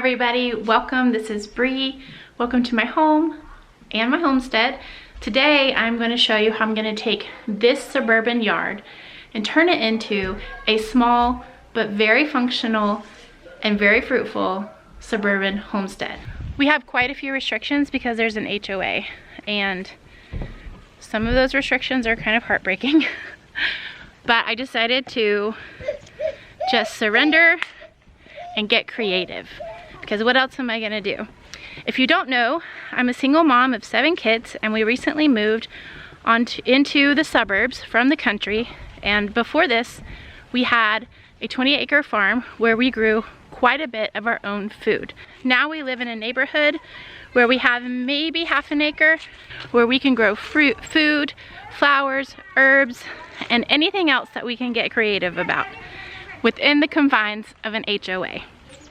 everybody, welcome. This is Bree. Welcome to my home and my homestead. Today I'm going to show you how I'm going to take this suburban yard and turn it into a small but very functional and very fruitful suburban homestead. We have quite a few restrictions because there's an HOA, and some of those restrictions are kind of heartbreaking. But I decided to just surrender and get creative, because what else am I gonna do? If you don't know, I'm a single mom of 7 kids, and we recently moved into the suburbs from the country. And before this, we had a 20-acre farm where we grew quite a bit of our own food. Now we live in a neighborhood where we have maybe half an acre where we can grow fruit, food, flowers, herbs, and anything else that we can get creative about within the confines of an HOA.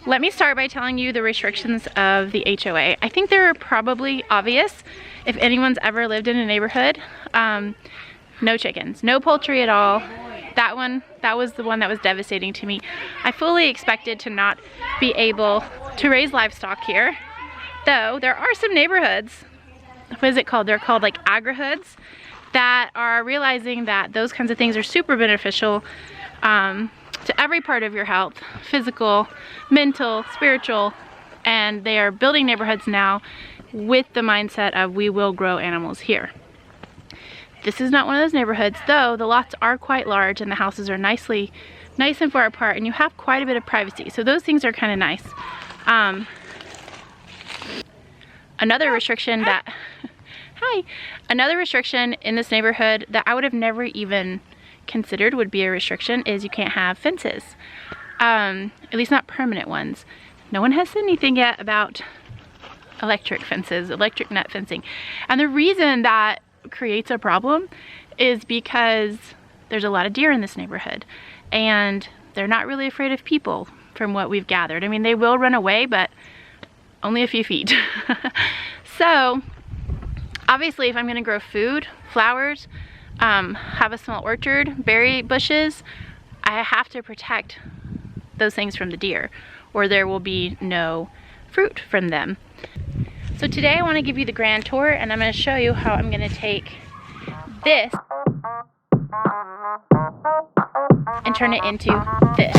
Let me start by telling you the restrictions of the HOA. I think they're probably obvious if anyone's ever lived in a neighborhood. No chickens, no poultry at all. That was the one that was devastating to me. I fully expected to not be able to raise livestock here, though there are some neighborhoods, what is it called? They're called like agri-hoods, that are realizing that those kinds of things are super beneficial to every part of your health, physical, mental, spiritual, and they are building neighborhoods now with the mindset of we will grow animals here. This is not one of those neighborhoods, though the lots are quite large and the houses are nice and far apart, and you have quite a bit of privacy, so those things are kind of nice. Another restriction in this neighborhood that I would have never even considered would be a restriction is you can't have fences, at least not permanent ones. No one has said anything yet about electric fences, electric net fencing, and the reason that creates a problem is because there's a lot of deer in this neighborhood, and they're not really afraid of people from what we've gathered. I mean, they will run away, but only a few feet. So obviously if I'm going to grow food, flowers, have a small orchard, berry bushes, I have to protect those things from the deer, or there will be no fruit from them. So today I want to give you the grand tour, and I'm going to show you how I'm going to take this and turn it into this.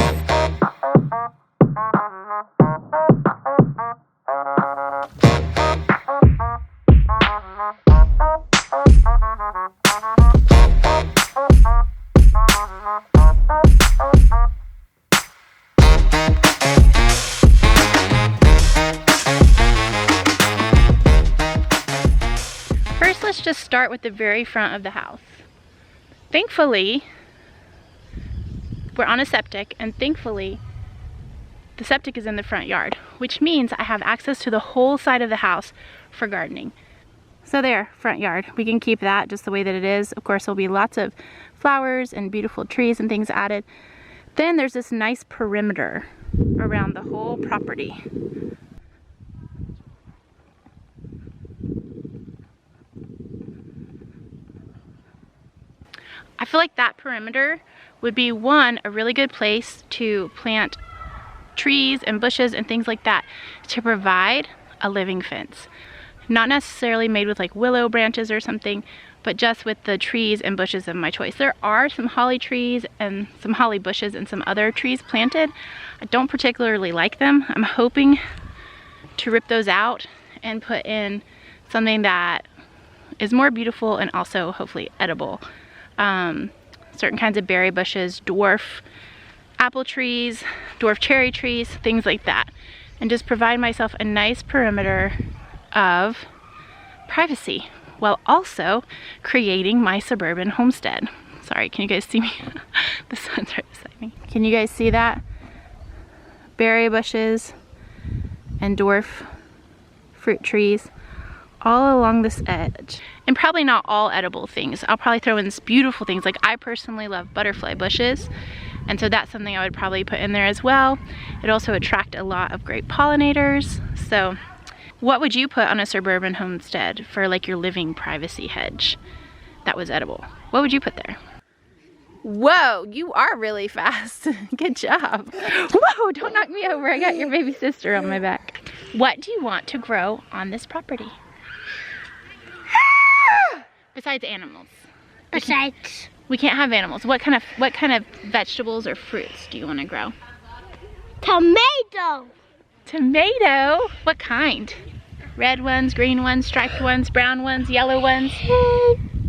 Let's just start with the very front of the house. Thankfully, we're on a septic, and thankfully the septic is in the front yard, which means I have access to the whole side of the house for gardening. So there, front yard. We can keep that just the way that it is. Of course, there'll be lots of flowers and beautiful trees and things added. Then there's this nice perimeter around the whole property. I feel like that perimeter would be, one, a really good place to plant trees and bushes and things like that to provide a living fence. Not necessarily made with like willow branches or something, but just with the trees and bushes of my choice. There are some holly trees and some holly bushes and some other trees planted. I don't particularly like them. I'm hoping to rip those out and put in something that is more beautiful and also hopefully edible. Certain kinds of berry bushes, dwarf apple trees, dwarf cherry trees, things like that, and just provide myself a nice perimeter of privacy while also creating my suburban homestead. Sorry, can you guys see me? The sun's right beside me. Can you guys see that? Berry bushes and dwarf fruit trees all along this edge. And probably not all edible things. I'll probably throw in these beautiful things. Like, I personally love butterfly bushes, and so that's something I would probably put in there as well. It also attract a lot of great pollinators. So what would you put on a suburban homestead for like your living privacy hedge that was edible? What would you put there? Whoa, you are really fast. Good job. Whoa, don't knock me over. I got your baby sister on my back. What do you want to grow on this property? Besides animals. We can't have animals. What kind of vegetables or fruits do you want to grow? Tomato. Tomato? What kind? Red ones, green ones, striped ones, brown ones, yellow ones?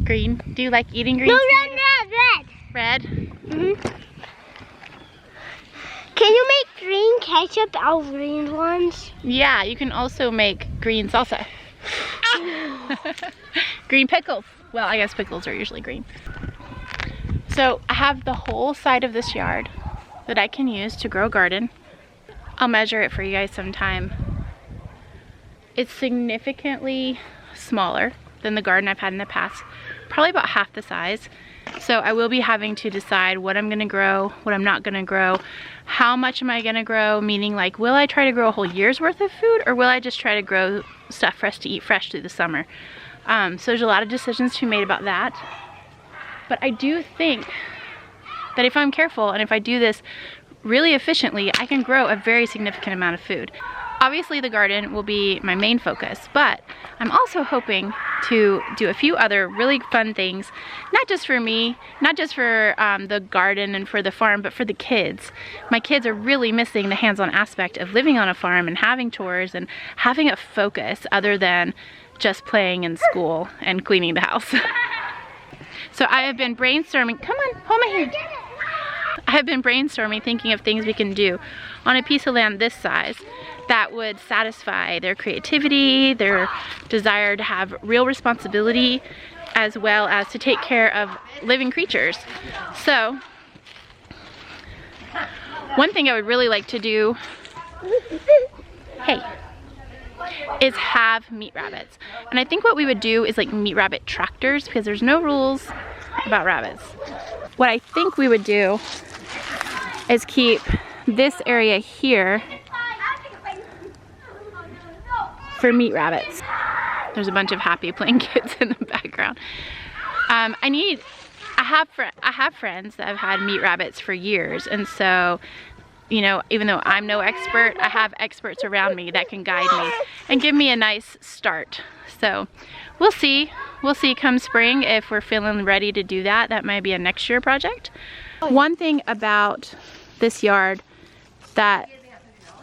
Green. Do you like eating green? No, red. Red? Mm-hmm. Can you make green ketchup out of green ones? Yeah, you can also make green salsa. Green pickles. Well, I guess pickles are usually green. So I have the whole side of this yard that I can use to grow a garden. I'll measure it for you guys sometime. It's significantly smaller than the garden I've had in the past, probably about half the size. So I will be having to decide what I'm gonna grow, what I'm not gonna grow, how much am I gonna grow, meaning like, will I try to grow a whole year's worth of food, or will I just try to grow stuff for us to eat fresh through the summer? So there's a lot of decisions to be made about that. But I do think that if I'm careful and if I do this really efficiently, I can grow a very significant amount of food. Obviously the garden will be my main focus, but I'm also hoping to do a few other really fun things, not just for me, not just for the garden and for the farm, but for the kids. My kids are really missing the hands-on aspect of living on a farm and having chores and having a focus other than just playing in school and cleaning the house. So I have been brainstorming, come on, hold my hand. I have been brainstorming, thinking of things we can do on a piece of land this size that would satisfy their creativity, their desire to have real responsibility, as well as to take care of living creatures. So, one thing I would really like to do, is have meat rabbits. And I think what we would do is like meat rabbit tractors, because there's no rules about rabbits. What I think we would do is keep this area here for meat rabbits. There's a bunch of happy playing kids in the background. I have friends that have had meat rabbits for years, and so, you know, even though I'm no expert, I have experts around me that can guide me and give me a nice start. So we'll see come spring if we're feeling ready to do that. That might be a next year project. One thing about this yard that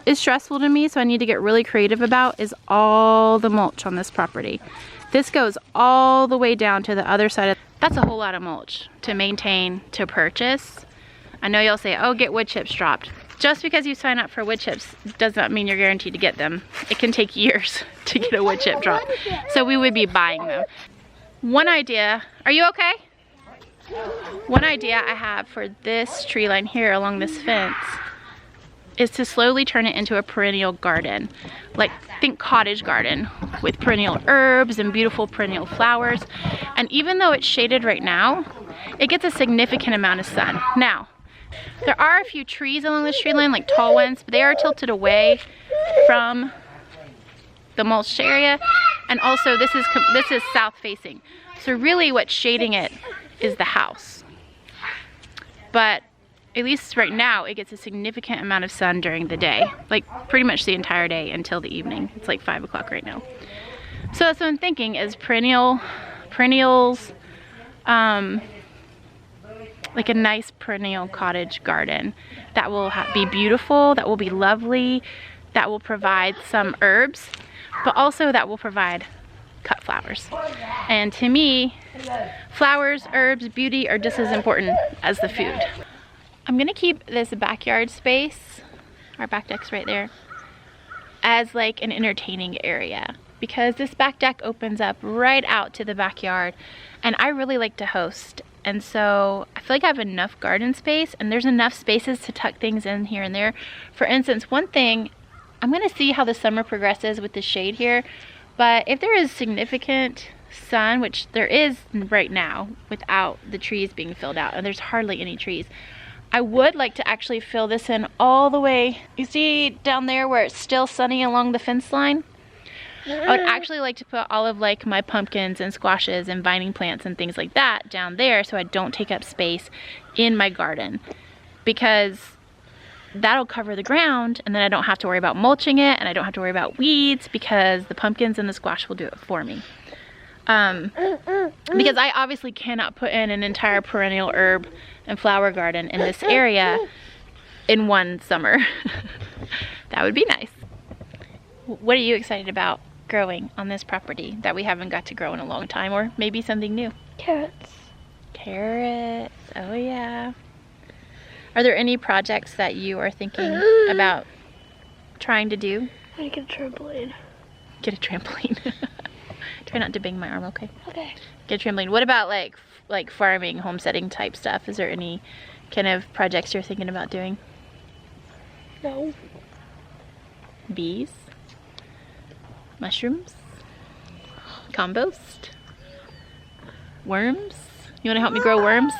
is stressful to me, so I need to get really creative about, is all the mulch on this property. This goes all the way down to the other side. That's a whole lot of mulch to maintain, to purchase. I know you'll say, oh, get wood chips dropped. Just because you sign up for wood chips does not mean you're guaranteed to get them. It can take years to get a wood chip drop. So we would be buying them. One idea, are you okay? One idea I have for this tree line here along this fence is to slowly turn it into a perennial garden. Like, think cottage garden with perennial herbs and beautiful perennial flowers. And even though it's shaded right now, it gets a significant amount of sun. Now, there are a few trees along this tree line, like tall ones, but they are tilted away from the mulched area. And also this is south facing. So really what's shading it is the house. But at least right now, it gets a significant amount of sun during the day, like pretty much the entire day until the evening. It's like 5 o'clock right now. So that's what I'm thinking is perennials, like a nice perennial cottage garden that will be beautiful, that will be lovely, that will provide some herbs, but also that will provide cut flowers. And to me, flowers, herbs, beauty are just as important as the food. I'm gonna keep this backyard space, our back deck's right there, as like an entertaining area, because this back deck opens up right out to the backyard, and I really like to host. And so I feel like I have enough garden space, and there's enough spaces to tuck things in here and there. For instance, one thing, I'm gonna see how the summer progresses with the shade here, but if there is significant sun, which there is right now without the trees being filled out, and there's hardly any trees, I would like to actually fill this in all the way. You see down there where it's still sunny along the fence line? I would actually like to put all of like my pumpkins and squashes and vining plants and things like that down there so I don't take up space in my garden, because that'll cover the ground and then I don't have to worry about mulching it, and I don't have to worry about weeds because the pumpkins and the squash will do it for me. Because I obviously cannot put in an entire perennial herb and flower garden in this area in one summer. That would be nice. What are you excited about growing on this property that we haven't got to grow in a long time, or maybe something new? Carrots. Carrots, oh yeah. Are there any projects that you are thinking about trying to do? I get a trampoline. Get a trampoline. Try not to bang my arm, okay? Okay. Get a trampoline. What about like farming, homesteading type stuff? Is there any kind of projects you're thinking about doing? No. Bees? Mushrooms? Compost? Worms? You want to help me grow worms?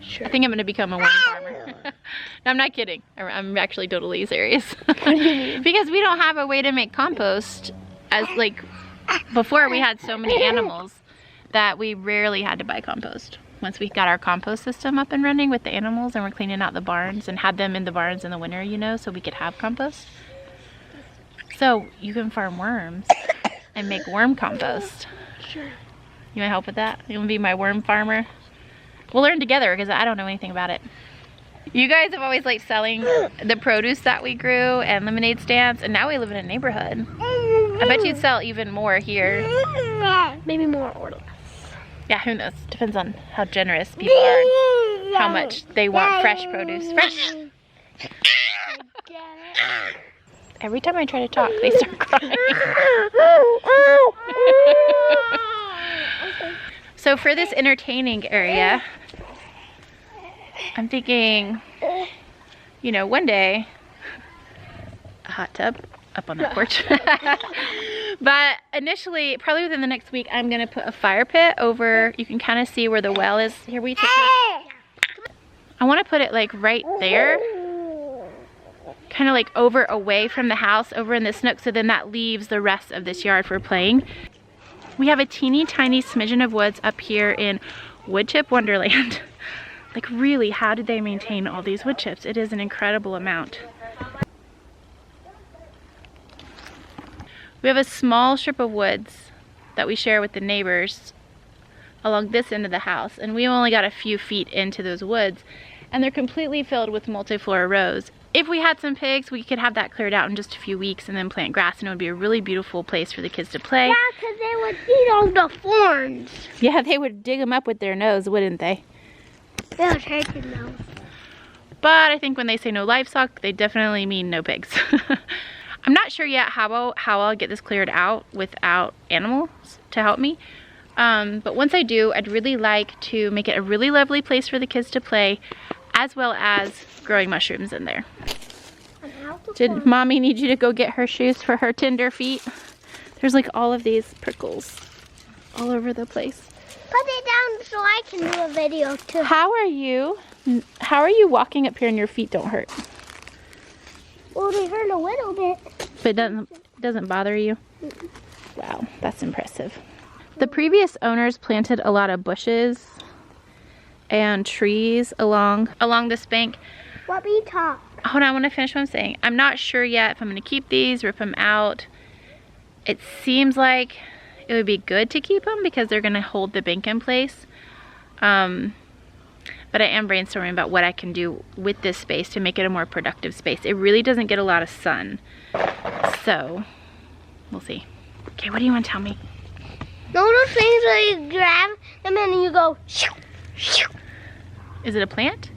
Sure. I think I'm going to become a worm farmer. No, I'm not kidding. I'm actually totally serious. Because we don't have a way to make compost. As like before, we had so many animals that we rarely had to buy compost. Once we got our compost system up and running with the animals, and we're cleaning out the barns and had them in the barns in the winter, you know, so we could have compost. So you can farm worms and make worm compost. Sure. You want to help with that? You want to be my worm farmer? We'll learn together because I don't know anything about it. You guys have always liked selling the produce that we grew and lemonade stands, and now we live in a neighborhood. I bet you'd sell even more here. Maybe more or less. Yeah, who knows? Depends on how generous people are and how much they want fresh produce. Fresh! Every time I try to talk, they start crying. So for this entertaining area, I'm thinking, you know, one day, a hot tub up on the porch. But initially, probably within the next week, I'm gonna put a fire pit over. You can kind of see where the well is. Here, we take it. I want to put it like right there, kind of like over away from the house, over in this nook, so then that leaves the rest of this yard for playing. We have a teeny tiny smidgen of woods up here in wood chip wonderland. Like really, how did they maintain all these wood chips? It is an incredible amount. We have a small strip of woods that we share with the neighbors along this end of the house, and we only got a few feet into those woods, and they're completely filled with multiflora rose. If we had some pigs, we could have that cleared out in just a few weeks and then plant grass, and it would be a really beautiful place for the kids to play. Yeah, because they would eat all the thorns. Yeah, they would dig them up with their nose, wouldn't they? They would hurt their nose. But I think when they say no livestock, they definitely mean no pigs. I'm not sure yet how I'll get this cleared out without animals to help me. But once I do, I'd really like to make it a really lovely place for the kids to play, as well as growing mushrooms in there. Did Mommy need you to go get her shoes for her tender feet? There's like all of these prickles all over the place. Put it down so I can do a video too. How are you walking up here and your feet don't hurt? Well, they hurt a little bit. But it doesn't bother you? Wow, that's impressive. The previous owners planted a lot of bushes and trees along this bank. Let me talk. Hold on, I want to finish what I'm saying. I'm not sure yet if I'm going to keep these, rip them out. It seems like it would be good to keep them because they're going to hold the bank in place. But I am brainstorming about what I can do with this space to make it a more productive space. It really doesn't get a lot of sun. So, we'll see. Okay, what do you want to tell me? Know those things where you grab them and you go shoo, shoo. Is it a plant?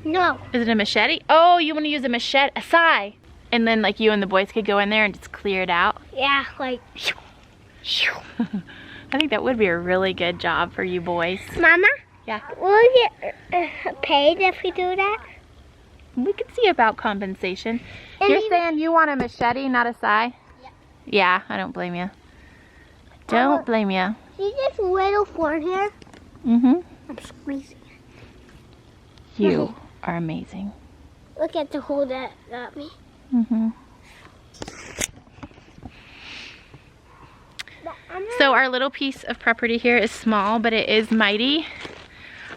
No. Is it a machete? Oh, you want to use a machete, a sai. And then like you and the boys could go in there and just clear it out? Yeah, like shoo, shoo. I think that would be a really good job for you boys. Mama? Yeah? Will we get paid if we do that? We could see about compensation. And You're saying you want a machete, not a sai? Yeah. Yeah, I don't blame you. Don't blame you. See this little thorn here? Mm-hmm. I'm squeezing it. You are amazing. Look at the hole that got me. Mm-hmm. So our little piece of property here is small, but it is mighty.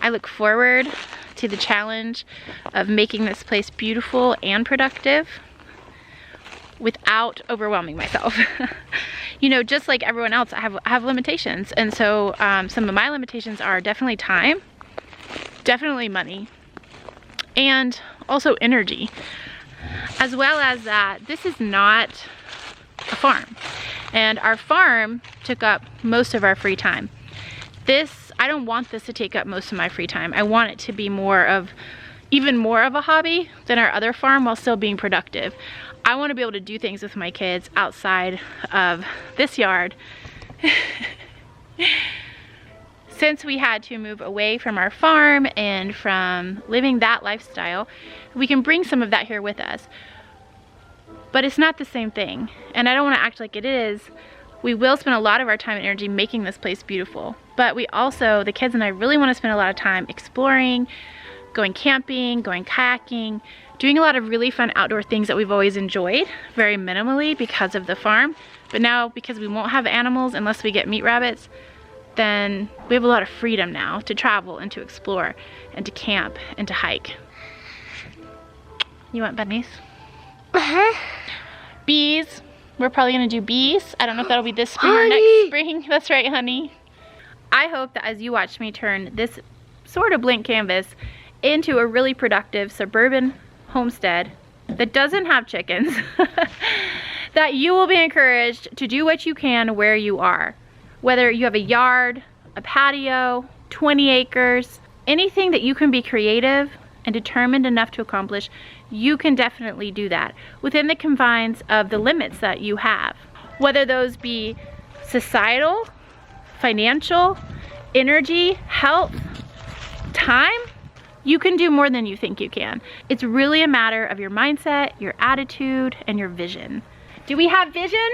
I look forward to the challenge of making this place beautiful and productive without overwhelming myself. You know, just like everyone else, I have limitations. And so some of my limitations are definitely time, definitely money, and also energy. As well as that, this is not a farm. And our farm took up most of our free time. I don't want this to take up most of my free time. I want it to be even more of a hobby than our other farm while still being productive. I want to be able to do things with my kids outside of this yard. Since we had to move away from our farm and from living that lifestyle, we can bring some of that here with us. But it's not the same thing, and I don't want to act like it is. We will spend a lot of our time and energy making this place beautiful, but we also, the kids and I, really want to spend a lot of time exploring, going camping, going kayaking, doing a lot of really fun outdoor things that we've always enjoyed, very minimally because of the farm. But now, because we won't have animals unless we get meat rabbits, then we have a lot of freedom now to travel and to explore and to camp and to hike. You want bunnies? Uh-huh. Bees. We're probably gonna do bees. I don't know if that'll be this spring or next spring. That's right, honey. I hope that as you watch me turn this sort of blank canvas into a really productive suburban homestead that doesn't have chickens, that you will be encouraged to do what you can where you are. Whether you have a yard, a patio, 20 acres, anything that you can be creative and determined enough to accomplish, you can definitely do that within the confines of the limits that you have. Whether those be societal, financial, energy, health, time, you can do more than you think you can. It's really a matter of your mindset, your attitude, and your vision. Do we have vision?